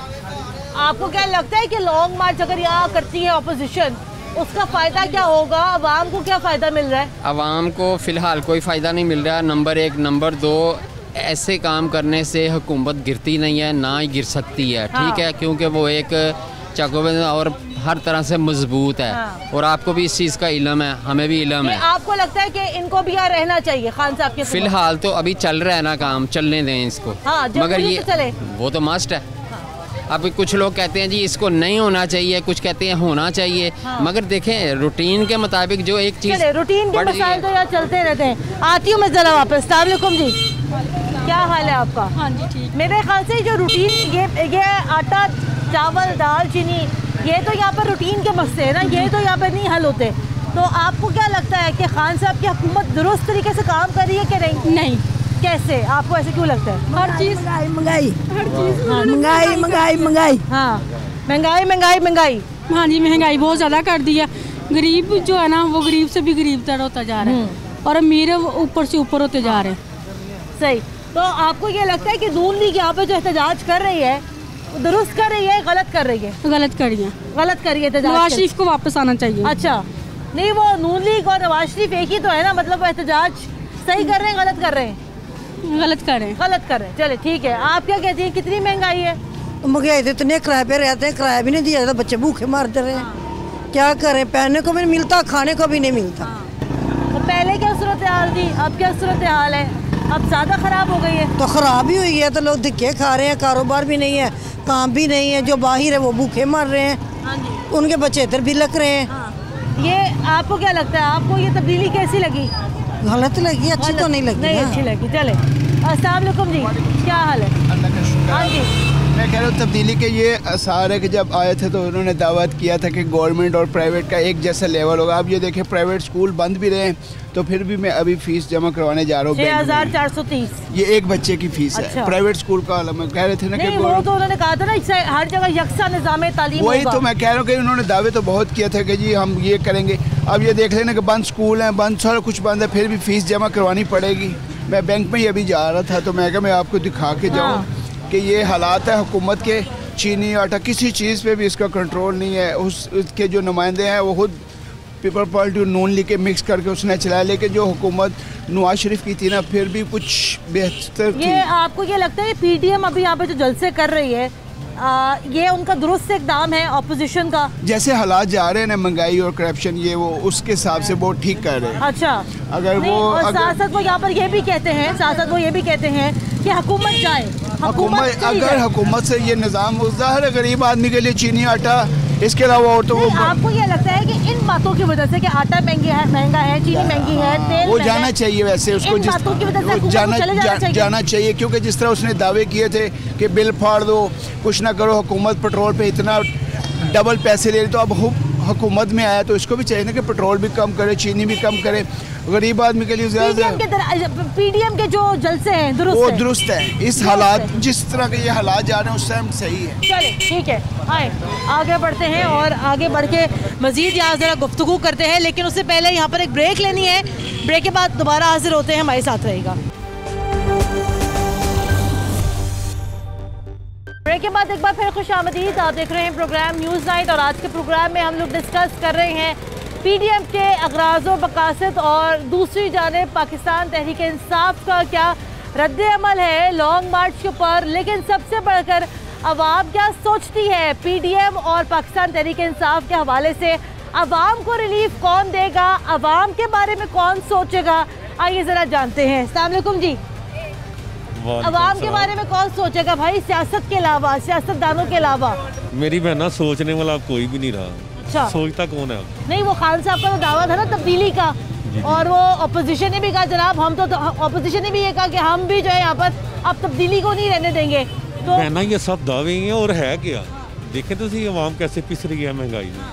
आपको क्या लगता है कि लॉन्ग मार्च अगर यहाँ करती है ऑपोजिशन, उसका फ़ायदा क्या होगा? अवाम को क्या फ़ायदा मिल रहा है? अवाम को फ़िलहाल कोई फ़ायदा नहीं मिल रहा, नंबर एक। नंबर दो, ऐसे काम करने से हुकूमत गिरती नहीं है, ना ही गिर सकती है। ठीक है, क्योंकि वो एक चकोबंद और हर तरह से मजबूत है। और आपको भी इस चीज़ का इल्म है, हमें भी इल्म है। आपको लगता है कि इनको भी यहाँ रहना चाहिए खान साहब के? फिलहाल तो अभी चल रहा है ना काम, चलने दें इसको। मगर ये चले वो तो मस्ट है। अब कुछ लोग कहते हैं जी इसको नहीं होना चाहिए, कुछ कहते हैं होना चाहिए। मगर देखें रूटीन के मुताबिक जो एक चीज़, रूटीन के मसाइल तो यार चलते रहते हैं। आती हूँ मैं ज़रा वापस। अस्सलाम वालेकुम जी, क्या हाल है आपका? हाँ जी ठीक। मेरे ख्याल से जो रूटीन ये आटा चावल दाल चीनी, ये तो यहाँ पर रूटीन के मसले हैं ना, ये तो यहाँ पर नहीं हल होते। तो आपको क्या लगता है कि खान साहब की हुकूमत दुरुस्त तरीके से काम कर रही है कि नहीं? नहीं। कैसे? आपको ऐसे क्यों लगता है? हर चीज़ महंगाई, हर चीज़ महंगाई महंगाई महंगाई। हाँ, महंगाई महंगाई महंगाई। हाँ जी, महंगाई बहुत ज़्यादा कर दी है। गरीब जो है ना, वो गरीब से भी गरीब तर होता जा रहा है, और अमीर ऊपर से ऊपर होते जा रहे हैं। सही। तो आपको ये लगता है कि नून लीग यहाँ पे जो एहतजाज कर रही है, दुरुस्त कर रही है, गलत कर रही है? गलत कर रही है, गलत कर रही है। नवाज शरीफ को वापस आना चाहिए। अच्छा, नहीं वो नून लीग और नवाज शरीफ एक ही तो है ना, मतलब वो एहतजाज सही कर रहे हैं, गलत कर रहे हैं? गलत कर रहे हैं। गलत कर रहे हैं। चले ठीक है, आप क्या कहती हैं, कितनी महंगाई है? महंगाई तो इतने किराए पे रहते हैं, किराया भी नहीं दिया जाता, बच्चे भूखे मारते रहे हैं। क्या करें, पहनने को भी नहीं मिलता, खाने को भी नहीं मिलता। तो पहले क्या सूरत हाल थी, अब क्या सूरत हाल है? अब ज़्यादा ख़राब हो गई है। तो ख़राब ही हुई है, तो लोग धक्के खा रहे हैं, कारोबार भी नहीं है, काम भी नहीं है, जो बाहर है वो भूखे मर रहे हैं, उनके बच्चे इधर भी लग रहे हैं। ये आपको क्या लगता है, आपको ये तब्दीली कैसी लगी? गलत लगी, अच्छी तो नहीं लगी। नहीं अच्छी लगी। चले, अस्सलाम वालेकुम जी, क्या हाल है? हाँ जी, मैं कह रहा हूँ तब्दीली के ये आसार है कि जब आए थे तो उन्होंने दावत किया था कि गवर्नमेंट और प्राइवेट का एक जैसा लेवल होगा। अब ये देखें प्राइवेट स्कूल बंद भी रहे, तो फिर भी मैं अभी फ़ीस जमा करवाने जा रहा हूँ 6430। ये एक बच्चे की फ़ीस है। प्राइवेट स्कूल का अलग, मैं कह रहे थे ना कि वो तो उन्होंने कहा था ना हर जगह यकसा निज़ाम तालीम, वही तो मैं कह रहा हूँ कि उन्होंने दावे तो बहुत किया था कि जी हम ये करेंगे। अब ये देख लेना कि बंद स्कूल हैं, बंद सारा कुछ बंद है, फिर भी फ़ीस जमा करवानी पड़ेगी। मैं बैंक में ही अभी जा रहा था, तो मैं कहा मैं आपको दिखा के जाऊँ कि ये हालात है हुकूमत के। चीनी आटा किसी चीज़ पे भी इसका कंट्रोल नहीं है। उसके जो नुमाइंदे हैं वो खुद पीपल पार्टी नून लीग के मिक्स करके उसने चलाया, लेकिन जो हुकूमत नवाज शरीफ की थी ना, फिर भी कुछ बेहतर थी। ये आपको ये लगता है पीटीएम अभी यहाँ पे जो जलसे कर रही है, ये उनका दुरुस्त इक़दाम है ऑपोजिशन का? जैसे हालात जा रहे हैं ना, महंगाई और करप्शन, ये वो उसके हिसाब से वो ठीक कर रहे हैं। अच्छा, अगर वो साथ साथ वो यहाँ पर ये भी कहते हैं, साथ साथ वो ये भी कहते हैं कि हुकूमत जाए, हुकूमत अगर हुकूमत से ये निज़ाम ज़ाहिर है गरीब आदमी के लिए चीनी आटा, इसके अलावा और तो वो आपको ये लगता है कि इन बातों की वजह से कि आटा महंगा है, चीनी महंगी है, तेल वो जाना चाहिए, वैसे उसको इन बातों की वजह से जाना चाहिए, क्योंकि जिस तरह उसने दावे किए थे कि बिल फाड़ दो, कुछ ना करो, हुकूमत पेट्रोल पे इतना डबल पैसे ले रही, तो अब हुकूमत में आया तो इसको भी चाहिए ना कि पेट्रोल भी कम करे, चीनी भी कम करे, गरीब आदमी के लिए ज़्यादा। पीडीएम के जो जलसे हैं वो दुरुस्त है, इस हालात जिस तरह के ये हालात जा रहे हैं उस टाइम सही है। चले ठीक है, आए आगे बढ़ते हैं और आगे बढ़ के मज़ीद यहाँ ज़रा गुफ्तगू करते हैं, लेकिन उससे पहले यहाँ पर एक ब्रेक लेनी है। ब्रेक के बाद दोबारा हाजिर होते हैं, हमारे साथ रहेगा। ब्रेक के बाद एक बार फिर खुश आमदीद। आप देख रहे हैं प्रोग्राम न्यूज़ नाइट और आज के प्रोग्राम में हम लोग डिस्कस कर रहे हैं पीडीएम के अगराज़ो मकासद और दूसरी जानिब पाकिस्तान तहरीक इंसाफ का क्या रद्द-ए-अमल है लॉन्ग मार्च के ऊपर, लेकिन सबसे बढ़कर अवाम क्या सोचती है पीडीएम और पाकिस्तान तहरीक इंसाफ के हवाले से। अवाम को रिलीफ कौन देगा, अवाम के बारे में कौन सोचेगा, आइए ज़रा जानते हैं। अस्सलाम वालेकुम जी। अवाम के बारे में कौन सोचेगा भाई, सियासत के अलावा, सियासतदानों के अलावा? मेरी बहना सोचने वाला कोई भी नहीं रहा। अच्छा, सोचता कौन है? नहीं, वो खान साहब का तो दावा था ना तब्दीली का, और वो अपोजिशन ने भी कहा जनाब हम तो अपोजिशन ने भी ये कहा कि हम भी जो है यहाँ पर अब तब्दीली को नहीं रहने देंगे। तो बहना ये सब दावे ही हैं और है क्या? देखें तो सही अवाम कैसे पिस रही है महंगाई में,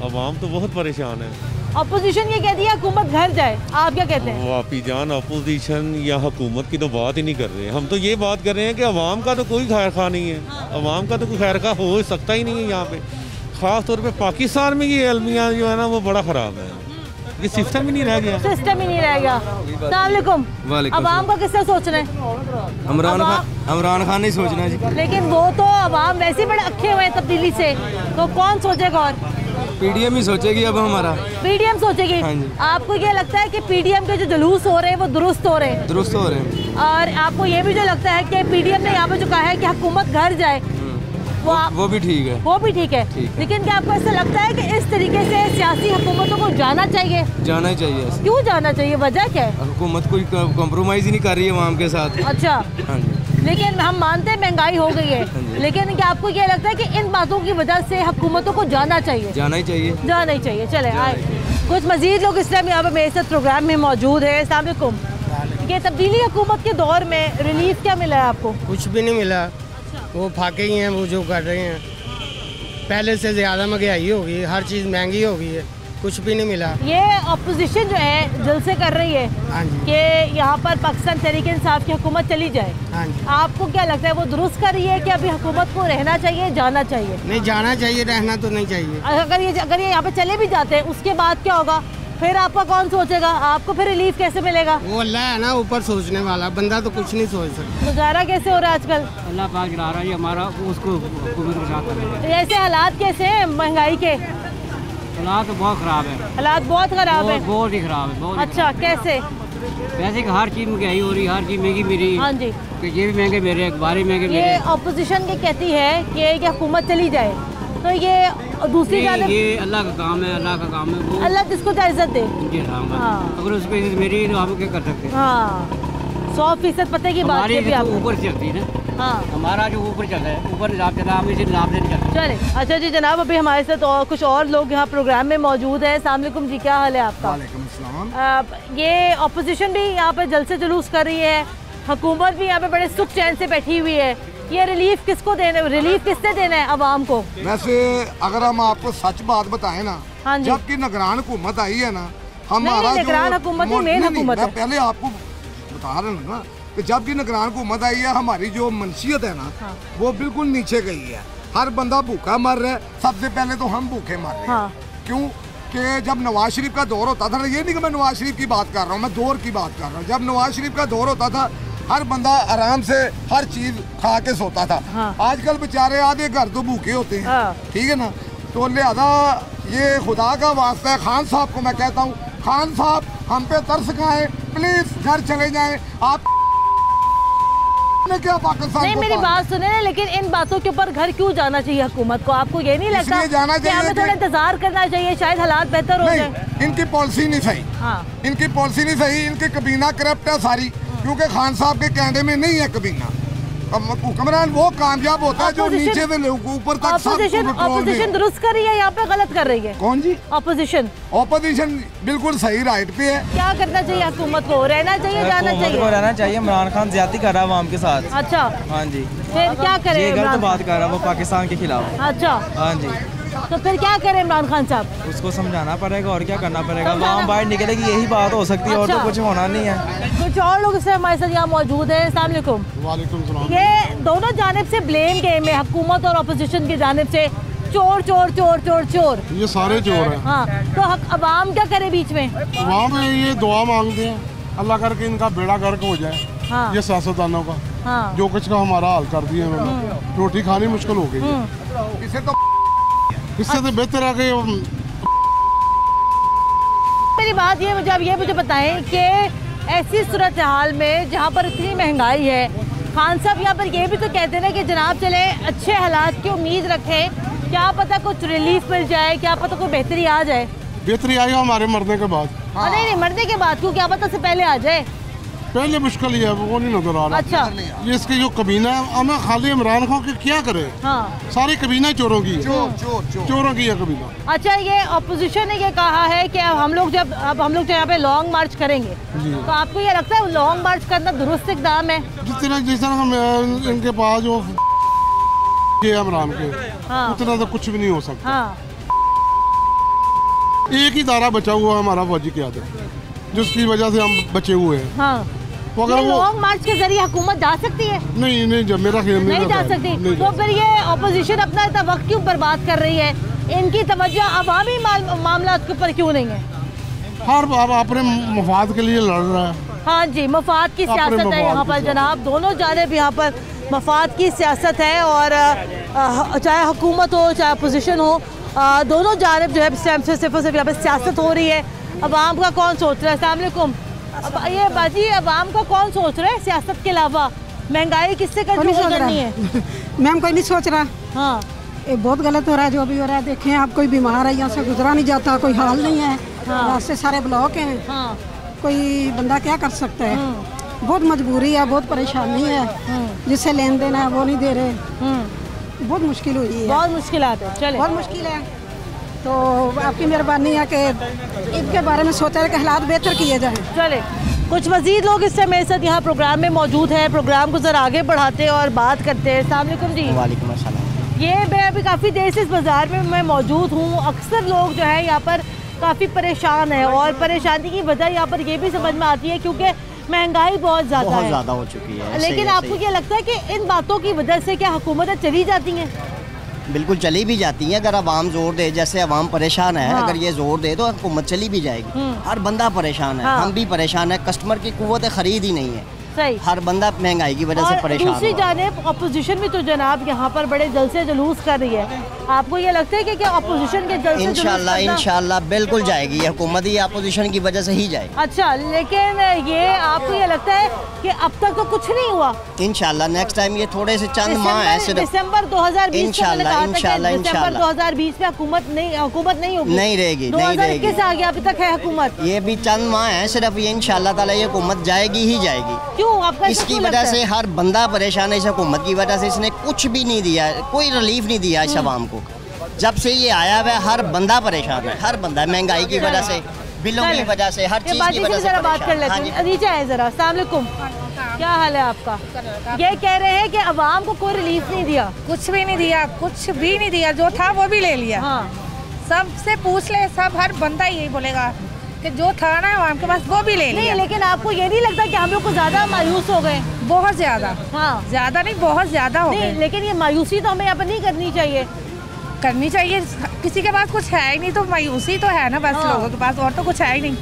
अवाम तो बहुत परेशान है। अपोजिशन ये कहती है हुकूमत घर जाए, आप क्या कहते हैं? वापी जान, अपोजिशन या हुकूमत की तो बात ही नहीं कर रहे हैं, हम तो ये बात कर रहे हैं कि अवाम का तो कोई खैर खा नहीं है, अवाम का तो कोई खैर खा हो सकता ही नहीं है यहाँ पे। ख़ास तौर पे पाकिस्तान में ये अलमिया जो है ना वो बड़ा ख़राब है, ये सिस्टम ही नहीं रह गया, सिस्टम ही नहीं रह गया। अस्सलाम वालेकुम। अवाम का किससे सोचना है? इमरान खान नहीं सोचना जी, लेकिन वो तो अवाम वैसे बड़े अखे हुए हैं तब्दीली से, तो कौन सोचेगा? और पीडीएम ही सोचेगी अब हमारा। पीडीएम सोचेगी? आपको क्या लगता है कि पीडीएम के जो जुलूस हो रहे हैं वो दुरुस्त हो रहे हैं? दुरुस्त हो रहे हैं। और आपको ये भी जो लगता है कि पीडीएम ने यहाँ पे जो कहा है कि हुकूमत घर जाए, वो भी ठीक है, वो भी ठीक है। लेकिन क्या आपको ऐसा लगता है कि इस तरीके से सियासी हुकूमतों को जाना चाहिए? जाना ही चाहिए। क्यों जाना चाहिए, वजह क्या है? हुकूमत कोई कॉम्प्रोमाइज ही नहीं कर रही है अवाम के साथ। अच्छा, लेकिन हम मानते हैं महंगाई हो गई है, लेकिन क्या आपको ये लगता है कि इन बातों की वजह से हुकूमतों को जाना चाहिए? जाना ही चाहिए, जाना ही चाहिए। चले आए कुछ मजीद लोग इस टाइम यहाँ पे मेरे साथ प्रोग्राम में मौजूद है। अस्सलाम वालेकुम। ये तब्दीली हुकूमत के दौर में रिलीफ क्या मिला है आपको? कुछ भी नहीं मिला, वो फाके ही हैं वो जो कर रहे हैं, पहले से ज़्यादा महंगाई हो गई है, हर चीज़ महंगी हो गई है, कुछ भी नहीं मिला। ये अपोजिशन जो है जलसे कर रही है कि यहाँ पर पाकिस्तान तहरीक इंसाफ की हुकूमत चली जाए, आपको क्या लगता है वो दुरुस्त कर रही है कि अभी हुकूमत को रहना चाहिए, जाना चाहिए? नहीं, जाना चाहिए, रहना तो नहीं चाहिए। अगर ये यहाँ पे चले भी जाते हैं उसके बाद क्या होगा फिर? आपका कौन सोचेगा, आपको फिर रिलीफ कैसे मिलेगा? वो अल्लाह है ना ऊपर सोचने वाला, बंदा तो कुछ नहीं सोच सकता। गुजारा कैसे हो रहा है आजकल? अल्लाह पाक गिरा रहा है हमारा, उसको हुकूमत के साथ करेगा। ऐसे हालात कैसे हैं महंगाई के? हालात तो बहुत ख़राब है, हालात बहुत ख़राब है, बहुत ही ख़राब है, बहुत। अच्छा, कैसे? वैसे कि हर चीज़ महंगाई हो रही है, हर चीज़ महंगी मिली। हाँ जी, ये भी महंगे मेरे, अखबार भी महंगे मेरे। ये अपोजिशन की कहती है कि हुकूमत चली जाए, तो ये दूसरी जानिब ये अल्लाह का काम है, अल्लाह का काम है, वो अल्लाह जिसको इज्जत दे। हाँ, अगर उसको इज्जत मेरी तो हम क्या कर सकते हैं? हाँ, 100% पते की बात है भी आप ऊपर चलती है ना। हाँ, हमारा जो ऊपर चलता है, ऊपर निजाम चला, हम इसी निजाम से नहीं चलते। चले, अच्छा जी जनाब, अभी हमारे साथ और कुछ और लोग यहाँ प्रोग्राम में मौजूद है। अस्सलाम वालेकुम जी, क्या हाल है आपका? वालेकुम अस्सलाम। ये अपोजिशन भी यहाँ पे जलसे जुलूस कर रही है, हुकूमत भी यहाँ पे बड़े सुख चैन से बैठी हुई है, ये रिलीफ किसको देना है, रिलीफ किससे देना है अवाम को? वैसे अगर हम आपको सच बात बताएं ना, हाँ जी, जब की निगरान हुकूमत आई है ना, हमारा निगरान हुकूमत ही मेन हुकूमत है। पहले आपको बता रहे हैं ना कि जब की निगरान हुकूमत आई है, हमारी जो मनशियत है ना, वो बिल्कुल नीचे गई है। हर बंदा भूखा मर रहा है, सबसे पहले तो हम भूखे मर रहे हैं। क्यों कि जब नवाज शरीफ का दौर होता था, ये नहीं कि मैं नवाज शरीफ की बात कर रहा हूँ, मैं दौर की बात कर रहा हूँ। जब नवाज शरीफ का दौर होता था, हर बंदा आराम से हर चीज खा के सोता था। आजकल बेचारे आधे घर तो भूखे होते हैं, ठीक है ना। तो लिहाजा ये खुदा का वास्ता है, खान साहब को मैं कहता हूँ, खान साहब हम पे तरस खाएं, प्लीज घर चले जाएं। आप ने क्या पाकिस्तान नहीं, मेरी बात सुने ना, लेकिन इन बातों के ऊपर घर क्यों जाना चाहिए हुकूमत को? आपको ये नहीं लगता कि हमें थोड़ा इंतजार करना चाहिए, शायद हालात बेहतर हो जाए? इनकी पॉलिसी नहीं सही। हाँ। इनकी पॉलिसी नहीं सही, इनकी कबीना करप्ट है सारी, क्योंकि खान साहब के कहने में नहीं है कबीना। हुक्मरान वो कामयाब होता है जो नीचे से ऊपर तक ऑपोजिशन दुरुस्त कर रही है, यहाँ पे गलत कर रही है। कौन जी? ऑपोजिशन बिल्कुल सही राइट पे है। क्या करना चाहिए हुकूमत को? रहना चाहिए, जाना चाहिए? रहना चाहिए। इमरान खान ज्यादा कर रहा है आवाम के साथ। अच्छा, हाँ जी। फिर क्या करे? गलत बात कर रहा है वो पाकिस्तान के खिलाफ। अच्छा, हाँ जी। तो फिर क्या करे इमरान खान साहब? उसको समझाना पड़ेगा और क्या करना पड़ेगा। आवाम बाहर निकलेगी, यही बात हो सकती है। और तो कुछ होना नहीं है। कुछ और लोग इससे हमारे साथ यहाँ मौजूद है। अस्सलाम वालेकुम। वालेकुम सलाम। ये दोनों जानिब से ब्लेम गेम है, हुकूमत और अपोजिशन की जानिब से। चोर चोर चोर चोर चोर, ये सारे चोर हैं। हाँ, तो अवाम क्या करे बीच में? अवाम ये दुआ मांगते हैं अल्लाह करके इनका बेड़ा गर्क हो जाए। हाँ। ये सियासतदानों का। हाँ। जो कुछ का हमारा हाल कर दिया उन्होंने, रोटी खानी मुश्किल हो गई। इससे तो बेहतर है कि मेरी बात ये मुझे बताएं कि ऐसी सूरत हाल में जहाँ पर इतनी महंगाई है, खान साहब यहाँ पर ये भी तो कहते हैं कि जनाब चले अच्छे हालात की उम्मीद रखें, क्या पता कुछ रिलीफ मिल जाए, क्या पता कोई बेहतरी आ जाए। बेहतरी आई हमारे मरने के बाद। हाँ। नहीं, मरने के बाद क्यों, क्या पता से पहले आ जाए? पहले मुश्किल ही है, वो नहीं नजर आ रहा। अच्छा, ये इसकी जो कबीना है, हमें खाली इमरान खान की क्या करे? हाँ। सारी कबीना चोरों की है। चोरों की है कबीना। अच्छा, ये ऑपोजिशन ने ये कहा है कि अब हम लोग जो यहाँ पे लॉन्ग मार्च करेंगे, तो आपको ये लगता है लॉन्ग मार्च करना दुरुस्त इक़दाम है? जिस तरह इनके पास जो इमरान के, उतना तो कुछ भी नहीं हो सकता। हाँ। एक ही दायरा बचा हुआ हमारा फौजी क़यादत, जिसकी वजह से हम बचे हुए हैं। हाँ। अगर वो लॉन्ग मार्च के जरिए हुकूमत जा सकती है? नहीं, जब मेरा ख्याल नहीं जा सकती। तो फिर ये ऑपोजिशन अपना इतना वक्त क्यों बर्बाद कर रही है? इनकी तवज्जो अवामी मामला के ऊपर क्यों नहीं है? हर अपने मफाद के लिए लड़ रहा है। हाँ जी, मफाद की सियासत है यहाँ पर जनाब, दोनों जानिब यहाँ पर मफाद की सियासत है। और चाहे हुकूमत हो चाहे अपोजिशन हो, दोनों जानिब जो है सिर्फ यहाँ पर सियासत हो रही है। अवाम का कौन सोच रहा है? अस्सलाम वालेकुम। ये बाजी, अवाम का कौन सोच रहा है सियासत के अलावा? महंगाई किससे करनी है? मैम कोई नहीं सोच रहा। हाँ, ये बहुत गलत हो रहा है जो भी हो रहा है। देखें आप, कोई बीमार है, यहाँ से गुजरा नहीं जाता, कोई हाल नहीं है। हाँ। रास्ते सारे ब्लॉक हैं। हाँ। कोई बंदा क्या कर सकता है? बहुत मजबूरी है, बहुत परेशानी है, जिससे लेन देन है वो नहीं दे रहे। बहुत मुश्किल हुई है, बहुत मुश्किलात है। चले, बहुत मुश्किल है। तो आपकी मेहरबानी है कि इनके बारे में सोचा है कि हालात बेहतर किए जाएं। चले, कुछ मजीद लोग इस समय मेरे साथ यहाँ प्रोग्राम में मौजूद हैं। प्रोग्राम को जरा आगे बढ़ाते हैं और बात करते हैं। अस्सलाम वालेकुम जी। वालेकुम अस्सलाम। ये मैं अभी काफ़ी देर से इस बाज़ार में मैं मौजूद हूँ। अक्सर लोग जो है यहाँ पर काफ़ी परेशान है, और परेशानी की वजह यहाँ पर ये भी समझ में आती है क्योंकि महंगाई बहुत ज़्यादा हो चुकी है। लेकिन आपको क्या लगता है कि इन बातों की वजह से क्या हुकूमतें चली जाती हैं? बिल्कुल चली भी जाती हैं अगर आवाम जोर दे। जैसे आवाम परेशान है, अगर ये जोर दे तो हुकूमत चली भी जाएगी। हर बंदा परेशान है। हम भी परेशान है, कस्टमर की कुव्वत खरीद ही नहीं है। सही, हर बंदा महंगाई की वजह से परेशान है। दूसरी जानिब अपोजिशन भी तो जनाब यहाँ पर बड़े जलसे जुलूस कर रही है। आपको ये लगता है कि क्या अपोजिशन के जलसे इंशाल्लाह बिल्कुल जाएगी ये हुकूमत, ही अपोजिशन की वजह से ही जाएगी। अच्छा, लेकिन ये आपको ये लगता है कि अब तक तो कुछ नहीं हुआ? इंशाल्लाह नेक्स्ट टाइम ये थोड़े से चंद माह है सिर्फ। दिसंबर 2020 इंशाल्लाह दिसंबर 2020 में हुकूमत नहीं होगी, नहीं रहेगी। 2021 आ गया, अभी तक है हुकूमत। ये भी चंद माह है सिर्फ, ये इंशाल्लाह ताला ये हुकूमत जाएगी ही जाएगी। क्यों आपका? इसकी वजह से हर बंदा परेशान है। इस हुकूमत की वजह से इसने कुछ भी नहीं दिया, कोई रिलीफ नहीं दिया इस आवाम को। जब से ये आया हुआ हर बंदा परेशान है, हर बंदा महंगाई की वजह से, बिलों की वजह से, हर चीज की वजह से। बात कर लेते हैं। नीचे आए जरा। अस्सलाम वालेकुम, क्या हाल है आपका? ये कह रहे हैं कि अवाम को कोई रिलीफ नहीं दिया। कुछ भी नहीं दिया, कुछ भी नहीं दिया। जो था वो भी ले लिया। हाँ। सबसे पूछ ले, सब हर बंदा यही बोलेगा कि जो था ना आवाम के पास वो भी ले लिया। नहीं, लेकिन आपको ये नहीं लगता कि हम लोग को ज्यादा मायूस हो गए? बहुत ज्यादा। हाँ, ज्यादा नहीं, बहुत ज्यादा हो गए। लेकिन ये मायूसी तो हमें यहाँ पर नहीं करनी चाहिए। करनी चाहिए, किसी के पास कुछ है ही नहीं तो मायूसी तो है ना बस। हाँ। लोगों के पास और तो कुछ है ही नहीं।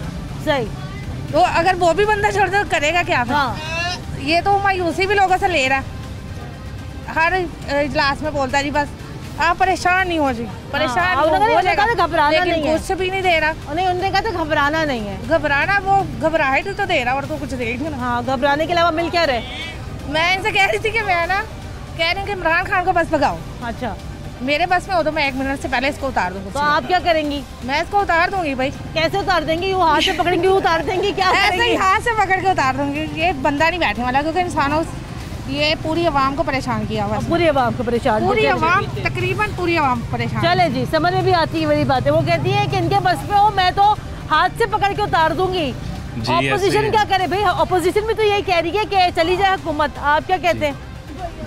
सही, तो अगर वो भी बंदा छोड़ दे करेगा क्या? हाँ। ये तो मायूसी भी लोगों से ले रहा है। हर इजलास में बोलता जी बस आप परेशान नहीं हो जी, परेशान हो जाएगा, लेकिन कुछ भी नहीं दे रहा। नहीं, उन्होंने कहा था घबराना नहीं है। घबराना, वो घबराहट तो दे रहा और तो कुछ दे नहीं। हाँ, घबराने के अलावा मिल क्या रहे? मैं इनसे कह रही थी कि मैं ना कह रही हूँ कि इमरान खान को बस भगाओ। अच्छा, मेरे बस में हो तो मैं 1 मिनट से पहले इसको उतार दूँगी। तो आप क्या करेंगी? मैं इसको उतार दूंगी भाई। कैसे उतार देंगी? वो हाथ से पकड़ेंगी, उतार देंगी? क्या ऐसे ही हाथ से पकड़ के उतार दूंगी। ये बंदा नहीं बैठने वाला, क्योंकि इंसानों ये पूरी आवाम को परेशान किया हुआ। पूरी आवाम को परेशान, पूरी आवाम, तकरीबन पूरी आवाम परेशान। चले जी, समझ में भी आती है मेरी बातें। वो कहती है कि इनके बस में हो, मैं तो हाथ से पकड़ के उतार दूंगी। ऑपोजिशन क्या करे भाई? ऑपोजिशन भी तो यही कह रही है कि चली जाए हुकूमत। आप क्या कहते हैं?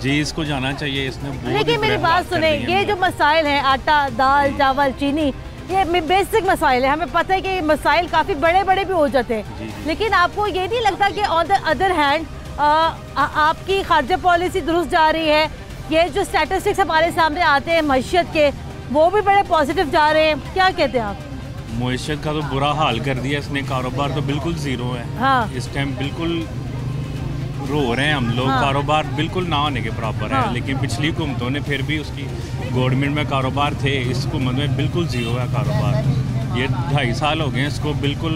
जी, इसको जाना चाहिए इसने। लेकिन मेरी बात सुने, ये जो मसाइल हैं, आटा, दाल, चावल, चीनी, ये बेसिक मसाइल है। हमें पता है कि मसाइल काफ़ी बड़े बड़े भी हो जाते हैं, लेकिन आपको ये नहीं लगता कि ऑन द अदर हैंड आपकी खारजा पॉलिसी दुरुस्त जा रही है? ये जो स्टैटिस्टिक्स हमारे सामने आते हैं मईशत के, वो भी बड़े पॉजिटिव जा रहे हैं। क्या कहते हैं आप? मईशत का तो बुरा हाल कर दिया इसने, कारोबार तो बिल्कुल ज़ीरो है। हाँ। इस टाइम बिल्कुल रो रहे हैं हम लोग। हाँ। कारोबार बिल्कुल ना होने के बराबर है। हाँ। लेकिन पिछली हुकूमतों ने फिर भी उसकी गवर्नमेंट में कारोबार थे, इस हुकूमत में बिल्कुल ज़ीरो है कारोबार। ये 2.5 साल हो गए इसको, बिल्कुल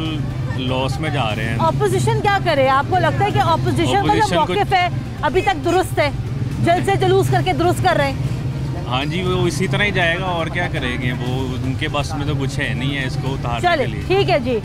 लॉस में जा रहे हैं। ऑपोजिशन क्या करे? आपको लगता है कि ऑपोजिशन का जो मौक़िफ़ है अभी तक दुरुस्त है? जल्द से जुलूस करके दुरुस्त कर रहे हैं। हाँ जी, वो इसी तरह ही जाएगा और क्या करेंगे वो। उनके बस में तो कुछ है नहीं है इसको उतारने के लिए। ठीक है जी,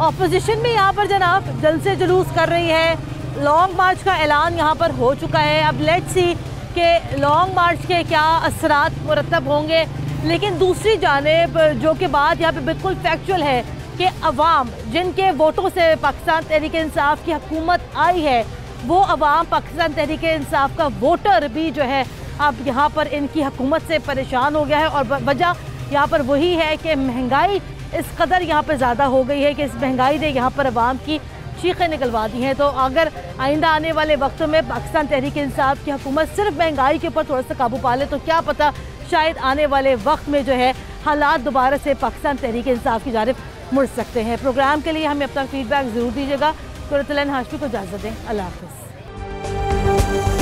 ऑपोजिशन भी यहाँ पर जनाब जल्द से जुलूस कर रही है। लॉन्ग मार्च का ऐलान यहाँ पर हो चुका है। अब लेट्स सी कि लॉन्ग मार्च के क्या असरात मुरतब होंगे। लेकिन दूसरी जानिब जो कि बात यहाँ पे बिल्कुल फैक्चुअल है कि अवाम जिनके वोटों से पाकिस्तान तहरीक इंसाफ की हुकूमत आई है, वो अवाम पाकिस्तान तहरीक इंसाफ का वोटर भी जो है अब यहाँ पर इनकी हुकूमत से परेशान हो गया है। और वजह यहाँ पर वही है कि महंगाई इस कदर यहाँ पर ज़्यादा हो गई है कि इस महंगाई ने यहाँ पर अवाम की चीखें निकलवा दी हैं। तो अगर आइंदा आने वाले वक्तों में पाकिस्तान तहरीक इंसाफ की हुकूमत सिर्फ महंगाई के ऊपर थोड़ा सा काबू पा ले, तो क्या पता शायद आने वाले वक्त में जो है हालात दोबारा से पाकिस्तान तहरीक इंसाफ की जानिब मुड़ सकते हैं। प्रोग्राम के लिए हमें अपना फीडबैक ज़रूर दीजिएगा। कुरतुल ऐन हाशमी को इजाज़त दें। अल्लाह हाफ़िज़।